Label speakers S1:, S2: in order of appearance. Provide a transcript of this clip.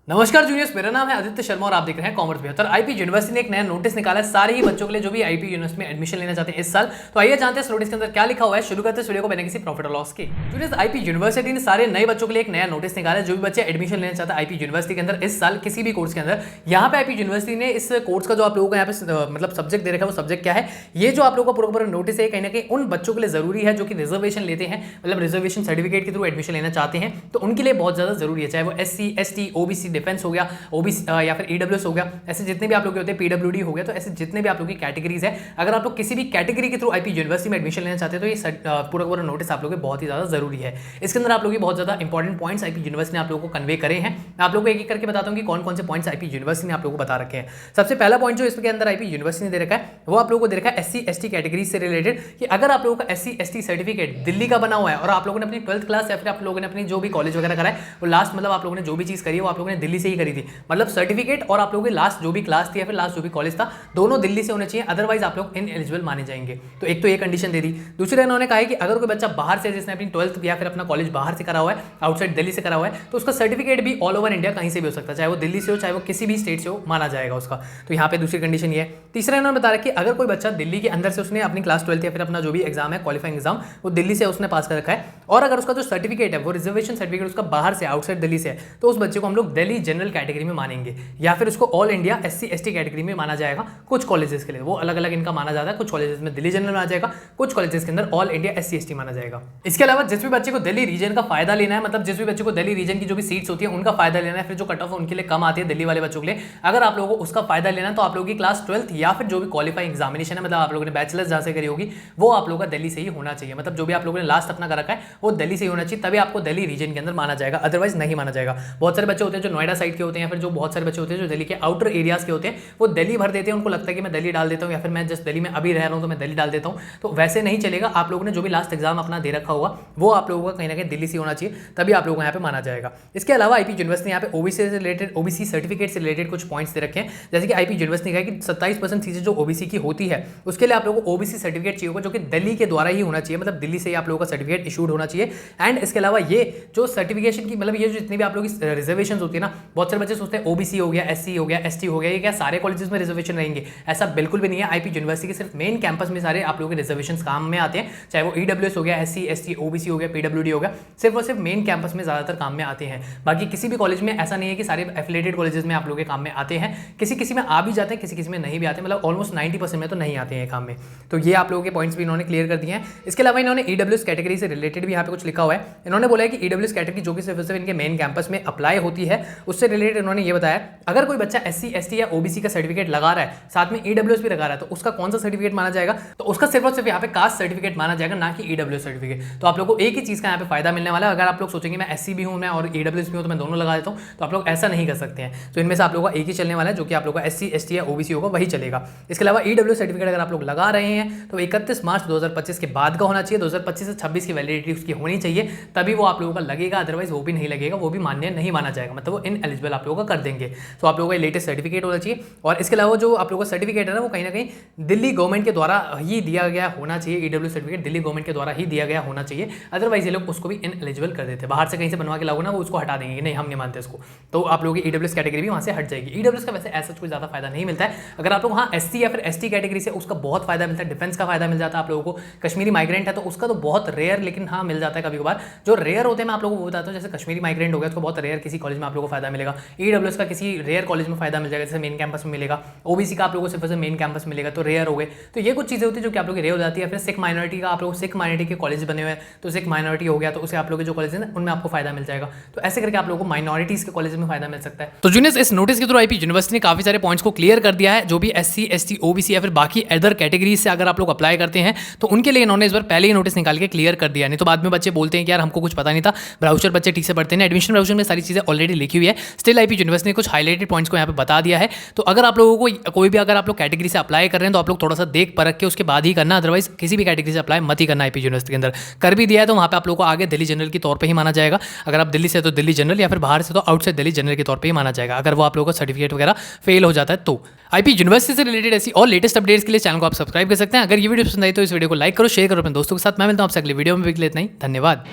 S1: नमस्कार जूनियर्स, मेरा नाम है आदित्य शर्मा और आप देख रहे हैं कॉमर्स बेहतर। आईपी यूनिवर्सिटी ने एक नया नोटिस निकाला है सारे ही बच्चों के लिए जो भी आईपी यूनिवर्सिटी में एडमिशन लेना चाहते हैं इस साल। तो आइए जानते हैं इस नोटिस के अंदर क्या लिखा हुआ है। शुरू करते हैं इस वीडियो को बिना किसी प्रॉफिट और लॉस के। जूनियर्स, आईपी यूनिवर्सिटी ने सारे नए बच्चों के लिए एक नया नोटिस निकाला है। जो भी बच्चे एडमिशन लेना चाहते हैं आईपी यूनिवर्सिटी के अंदर इस साल किसी भी कोर्स के अंदर, यहाँ पे आईपी यूनिवर्सिटी ने इस कोर्स का जो आप लोगों को यहाँ पे मतलब सब्जेक्ट दे रखा है वो सब्जेक्ट क्या है, ये जो आप लोगों का पूरा नोटिस है कहीं ना कहीं उन बच्चों के लिए जरूरी है जो कि रिजर्वेशन लेते हैं, मतलब रिजर्वेशन सर्टिफिकेट के थ्रू एडमिशन लेना चाहते हैं। तो उनके लिए बहुत ज्यादा जरूरी है, चाहे वो SC ST OBC डिफेंस हो गया, ओबीसी या फिर EWS हो गया, ऐसे जितने भी आप लोग होते हैं PWD हो गया, तो ऐसे जितने भी आप लोग की कैटेगरीज है, अगर आप लोग किसी भी कैटेगरी के थ्रू आईपी यूनिवर्सिटी में एडमिशन लेना चाहते हैं तो ये पूरा नोटिस आप लोगों के बहुत ही ज्यादा जरूरी है। इसके अंदर आप लोग बहुत ज्यादा इंपॉर्टेंट पॉइंट्स आईपी यूनिवर्सिटी ने आप लोगों को कन्वे करे हैं। मैं आप लोगों को एक एक करके बताता हूं कि कौन कौन से पॉइंट्स आईपी यूनिवर्सिटी ने आप लोगों को बता रखे हैं। सबसे पहला पॉइंट जो इसके अंदर आईपी यूनिवर्सिटी ने दे रखा है वो आप लोगों को दे रखा है SC ST कैटेगरी से रिलेटेड, कि अगर आप लोगों का SC ST सर्टिफिकेट दिल्ली का बना हुआ है और आप लोगों ने अपनी 12th क्लास या फिर आप लोगों ने अपनी जो भी कॉलेज वगैरह करा है वो लास्ट, मतलब आप लोगों ने जो भी चीज करी है वो आप लोगों ने दिल्ली से ही करी थी, मतलब सर्टिफिकेट और आप लोगों की लास्ट जो भी क्लास थी या फिर लास्ट जो भी कॉलेज था दोनों दिल्ली से होने चाहिए, अदरवाइज आप लोग इनएलिजिबल माने जाएंगे। तो एक तो ये कंडीशन दे दी। दूसरा इन्होंने कहा है कि अगर कोई बच्चा बाहर से, जिसने अपनी 12th या फिर अपना कॉलेज बाहर से करा हुआ है, आउटसाइड दिल्ली से करा हुआ है, तो उसका सर्टिफिकेट भी ऑल ओवर इंडिया कहीं से भी हो सकता है, चाहे वो दिल्ली से हो चाहे वो किसी भी स्टेट से हो, माना जाएगा उसका। तो यहाँ पे दूसरी कंडीशन ये है। तीसरा इन्होंने बता रहा कि अगर कोई बच्चा दिल्ली के अंदर से उसने अपनी क्लास 12th या फिर अपना जो भी एग्जाम है, क्वालिफाइंग एग्जाम, वो दिल्ली से उसने पास कर रखा है, और अगर उसका जो सर्टिफिकेट है वो रिजर्वेशन सर्टिफिकेट उसका बाहर से, आउटसाइड दिल्ली से है, तो उस बच्चे को हम लोग दिल्ली जनरल कैटेगरी में मानेंगे, या फिर उसको all India SC ST category में माना जाएगा। कुछ कॉलेजेस के लिए वो अलग अलग इनका माना जाता है, कुछ कॉलेजेस में दिल्ली जनरल माना जाएगा, कुछ कॉलेजेस के अंदर ऑल इंडिया SC ST माना जाएगा। इसके अलावा जिस भी बच्चे को दिल्ली रीजन का फायदा लेना है, मतलब जिस भी बच्चे को दिल्ली रीजन की जो भी सीट्स होती है उनका फायदा लेना है, फिर जो कट ऑफ उनके लिए कम आती है दिल्ली वाले बच्चों के लिए, अगर आप लोगों को उसका फायदा लेना है तो आप लोगों की क्लास 12th या फिर जो भी क्वालिफाइंग एग्जामिनेशन है, मतलब आप लोगों ने बैचलर्स जहां से करी होगी, वो आप लोगों का दिल्ली से ही होना चाहिए, मतलब जो भी आप लोगों ने लास्ट अपना कर रखा है वो दिल्ली से ही होना चाहिए, तभी आपको दिल्ली रीजन के अंदर माना जाएगा, अदरवाइज नहीं माना जाएगा। बहुत सारे बच्चे होते हैं जो नोएडा साइड के होते हैं, या फिर जो बहुत सारे बच्चे होते हैं जो दिल्ली के आउटर एरियाज के होते हैं, वो दिल्ली भर देते हैं, उनको लगता है कि मैं दिल्ली डाल देता हूं, या फिर मैं जस्ट दिल्ली में अभी रह रहा हूं तो मैं दिल्ली डाल देता हूं। तो वैसे नहीं चलेगा। आप लोगों ने जो भी लास्ट एग्जाम अपना दे रखा होगा वो आप लोगों का कहीं ना कहीं दिल्ली से होना चाहिए, तभी आप लोगों को यहाँ पे माना जाएगा। इसके अलावा आईपी यूनिवर्सिटी यहाँ पे OBC से रिलेटेड, OBC सर्टिफिकेट से रिलेटेड कुछ पॉइंट्स दे रखे हैं। जैसे कि आईपी यूनिवर्सिटी ने कहा कि 27% चीजें जो OBC की होती है उसके लिए आप लोगों को OBC सर्टिफिकेट चाहिए होगा, जो कि दिल्ली के द्वारा ही होना चाहिए, मतलब दिल्ली से ही आप लोगों का सर्टिफिकेट इशूड होना चाहिए। एंड इसके अलावा ये जो सर्टिफिकेशन की, मतलब ये जो जितनी भी आप लोगों की रिजर्वेशन होती है ना, बहुत सारे बच्चे सोचते हैं OBC हो गया, SC हो गया, ST हो गया, ये क्या सारे कॉलेजेस में रिजर्वेशन रहेंगे? ऐसा बिल्कुल भी नहीं है। आईपी यूनिवर्सिटी के सिर्फ मेन कैंपस में सारे आप लोगों के रिजर्वेशन काम में आते हैं, चाहे वो EWS हो गया, SC ST OBC हो गया, PWD हो गया, सिर्फ और सिर्फ मेन कैंपस में ज्यादातर काम में आते हैं। बाकी किसी भी कॉलेज में ऐसा नहीं है कि सारे एफिलिएटेड कॉलेजेस में आप लोगों के काम में आते हैं, किसी किसी में आ भी जाते हैं, किसी किसी में नहीं भी आते, मतलब ऑलमोस्ट 90% में तो नहीं आते हैं काम में। तो ये आप लोगों के पॉइंट्स भी इन्होंने क्लियर कर दिए हैं। इसके अलावा इन्होंने EWS कैटेगरी से रिलेटेड भी यहाँ पे कुछ लिखा हुआ है। इन्होंने बोला है कि EWS कैटेगरी जो कि सिर्फ सिर्फ इनके मेन कैंपस में अप्लाई होती है, उससे रिलेटेड इन्होंने ये बताया अगर कोई बच्चा SC ST या OBC का सर्टिफिकेट लगा रहा है, साथ में EWS भी लगा रहा है, तो उसका कौन सा सर्टिफिकेट माना जाएगा? तो उसका सिर्फ और सिर्फ यहाँ पे कास्ट सर्टिफिकेट माना जाएगा, ना कि EWS सर्टिफिकेट। तो आप लोगों को एक ही चीज का यहाँ पे फायदा मिलने वाला है। अगर आप लोग सोचेंगे मैं SC भी हूँ मैं और EWS भी हूँ तो मैं दोनों लगा देता हूँ, तो आप लोग ऐसा नहीं कर सकते हैं। तो इनमें से आप लोगों का एक ही चलने वाला है, जो कि आप लोगों का SC ST या OBC होगा वही चलेगा। इसके अलावा EWS सर्टिफिकेट अगर आप लोग लगा रहे हैं तो 31 मार्च 2025 के बाद का होना चाहिए, 2025 से 26 की वैलिडिटी उसकी होनी चाहिए, तभी वो आप लोगों का लगेगा, अदरवाइज वो भी नहीं लगेगा, वो भी मान्य नहीं माना जाएगा, मतलब वो इनएलिजिबल आप लोगों का कर देंगे। तो आप लोगों का लेटेस्ट सर्टिफिकेट होना चाहिए। और इसके अलावा जो आप लोगों का सर्टिफिकेट है ना, वो कहीं ना कहीं दिल्ली गवर्नमेंट के द्वारा ही दिया गया होना चाहिए। EWS सर्टिफिकेट दिल्ली गवर्नमेंट के द्वारा ही दिया गया होना चाहिए, अदरवाइज ये लोग उसको भी इनएलिजिबल कर देते हैं। बाहर से कहीं से बनवा के लागू ना, वो उसको हटा देंगे, नहीं हम नहीं मानते इसको, तो आप लोगों की EWS कैटेगरी भी वहाँ से हट जाएगी। EWS का वैसे ऐसा कोई ज़्यादा फायदा नहीं मिलता है। अगर आप लोग वहाँ SC या फिर ST कैटेगरी से, उसका बहुत फायदा मिलता है, डिफेंस का फायदा मिल जाता है आप लोगों को। कश्मीरी माइग्रेंट है तो उसका तो बहुत रेयर, लेकिन हाँ मिल जाता है कभी कभार। जो रेयर होते हैं मैं आप लोगों को बताता हूँ, जैसे कश्मीरी माइग्रेंट हो गया, उसको बहुत रेयर किसी कॉलेज में आप लोगों को फायदा मिलेगा। EWS का किसी रेयर कॉलेज में फायदा मिल जाएगा, जैसे मेन कैंपस में मिलेगा। OBC का आप लोगों को सिर्फ मेन कैंपस मिलेगा, तो रेयर हो गए। तो ये कुछ चीजें होती है जो कि आप लोग रेयर हो जाती है। फिर सिख माइनॉरिटी का, आप लोग सिख माइनॉरिटी के कॉलेज बने हुए हैं, तो सिख माइनॉरिटी हो गया, तो उसे आप लोग के जो कॉलेज है उनमें आपको फायदा मिल जाएगा। तो ऐसे करके आप लोगों को माइनॉरिटीज के कॉलेज में फायदा मिल सकता है। तो जूनियर्स, इस नोटिस के थ्रू आईपी यूनिवर्सिटी ने काफी सारे पॉइंट्स को क्लियर कर दिया है। जो भी SC ST OBC या फिर बाकी अदर कैटेगरीज से अगर आप लोग अप्लाई करते हैं तो उनके लिए इन्होंने इस बार पहले ही नोटिस निकाल के क्लियर कर दिया। नहीं तो बाद में बच्चे बोलते हैं कि यार हमको कुछ पता नहीं था। ब्राउचर बच्चे ठीक से पढ़ते हैं, एडमिशन ब्राउचर में सारी चीजें ऑलरेडी लिखी हुई है। स्टिल आईपी यूनिवर्सिटी ने कुछ हाईलाइटेड पॉइंट्स को यहाँ पे बता दिया है। तो अगर आप लोगों को कोई भी, अगर आप लोग कैटेगरी से अप्लाई कर रहे हैं तो आप लोग थोड़ा सा देख परख के उसके बाद ही करना, अदरवाइज किसी भी कैटेगरी से अप्लाई मत ही करना। आईपी यूनिवर्सिटी के अंदर कर भी दिया है तो वहाँ पे आप लोगों को आगे दिल्ली जनरल के तौर पर ही माना जाएगा। अगर आप दिल्ली से तो दिल्ली जनरल, या फिर बाहर से तो आउटसाइड दिल्ली जनरल के तौर पर ही माना जाएगा, अगर वो आप लोगों का सर्टिफिकेट वगैरह फेल हो जाता है तो। आईपी यूनिवर्सिटी से रिलेटेड ऐसी और लेटेस्ट अपडेट्स के लिए चैनल को आप सब्सक्राइब कर सकते हैं। अगर ये वीडियो पसंद आई तो इस वीडियो को लाइक करो, शेयर करो अपने दोस्तों के साथ। मैं मिलता हूं आपसे अगले वीडियो में, भी इतना ही, धन्यवाद।